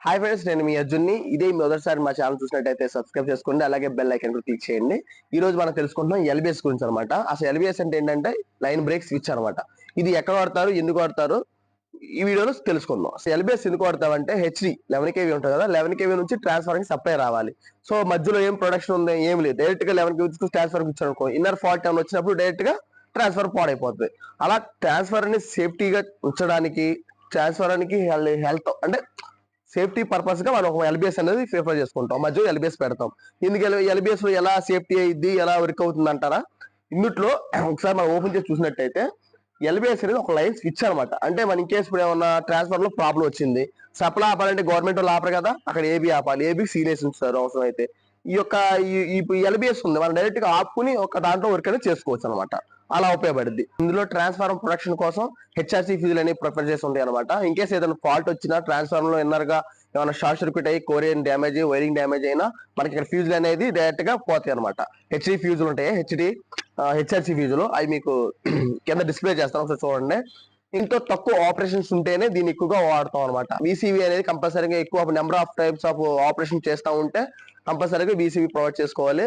Hi friends, నేను మీ అర్జున్ని. ఇదే మొదటిసారి మా ఛానల్ చూసినట్టయితే సబ్స్క్రైబ్ చేసుకోండి, అలాగే బెల్ ఐకాన్ కూడా క్లిక్ చేయండి. ఈ రోజు మనం తెలుసుకుంటున్నాం ఎల్బిఎస్ గురించి అనమాట. అసలు ఎల్బిఎస్ అంటే ఏంటంటే లైన్ బ్రేక్ స్విచ్ అనమాట. ఇది ఎక్కడ వాడతారు, ఎందుకు వాడతారు, ఈ వీడియోలో తెలుసుకుందాం. అసలు ఎల్బిఎస్ ఎందుకు వాడతామంటే హెచ్డి 11 kV ఉంటుంది కదా, 11 kV నుంచి ట్రాన్స్ఫర్ కి సప్లై రావాలి. సో మధ్యలో ఏం ప్రొడక్షన్ ఉంది, ఏం లేదు, డైరెక్ట్ గా 11 kV ట్రాన్స్ఫర్ ఇచ్చారు అనుకో, ఇన్నర్ ఫాల్ట్ ఏమైనా వచ్చినప్పుడు డైరెక్ట్ గా ట్రాన్స్ఫర్ పాడైపోతుంది. అలా ట్రాన్స్ఫర్ ని సేఫ్టీగా ఉంచడానికి, ట్రాన్స్ఫర్ హెల్త్ అంటే సేఫ్టీ పర్పస్ గా మనం ఒక ఎల్బిఎస్ అనేది ప్రిఫర్ చేసుకుంటాం, మధ్య ఎల్బిఎస్ పెడతాం. ఇందుకు ఎల్బిఎస్ లో ఎలా సేఫ్టీ అయ్యిద్ది, ఎలా వర్క్ అవుతుంది అంటారా? ఇందులో ఒకసారి మనం ఓపెన్ చేసి చూసినట్టయితే ఎల్బిఎస్ అనేది ఒక లైన్ స్విచ్ అనమాట. అంటే మన ఇన్ కేసు ఇప్పుడు ఏమన్నా ట్రాన్స్ఫర్ లో ప్రాబ్లం వచ్చింది, సప్లై ఆపాలంటే గవర్నమెంట్ వాళ్ళు ఆపరు కదా, అక్కడ ఏబీ ఆపాలి, ఏబీ సీరియస్ ఉంచుతారు అవసరం అయితే. ఈ యొక్క ఈ ఎల్బిఎస్ ఉంది, మనం డైరెక్ట్ గా ఆపుకుని ఒక దాంట్లో వర్క్ అనేది చేసుకోవచ్చు అనమాట. అలా ఉపయోగపడుద్ది. ఇందులో ట్రాన్స్ఫార్మర్ ప్రొడక్షన్ కోసం హెచ్ఆర్సీ ఫీజులు అనేవి ప్రిఫర్ చేసి ఉంటాయి అనమాట. ఇన్ కేసు ఏదైనా ఫాల్ట్ వచ్చినా, ట్రాన్స్ఫార్మర్ లో ఇన్నర్ గా ఏమైనా షార్ట్ సర్క్యూట్ అయ్యి కోరియన్ డ్యామేజ్, వైరింగ్ డ్యామేజ్ అయినా మనకి ఇక్కడ ఫ్యూజులు అనేది డైరెక్ట్ గా పోతాయి అనమాట. హెచ్డి ఫ్యూజులు ఉంటాయి, హెచ్ఆర్సీ ఫీజులు, అవి మీకు కింద డిస్ప్లే చేస్తాను, ఒకసారి చూడండి. ఇంతో తక్కువ ఆపరేషన్స్ ఉంటేనే దీన్ని ఎక్కువగా వాడతాం అనమాట. వీసీవీ అనేది కంపల్సరీగా ఎక్కువ number of types of operation చేస్తూ ఉంటే కంపల్సరీగా వీసీవీ ప్రొవైడ్ చేసుకోవాలి.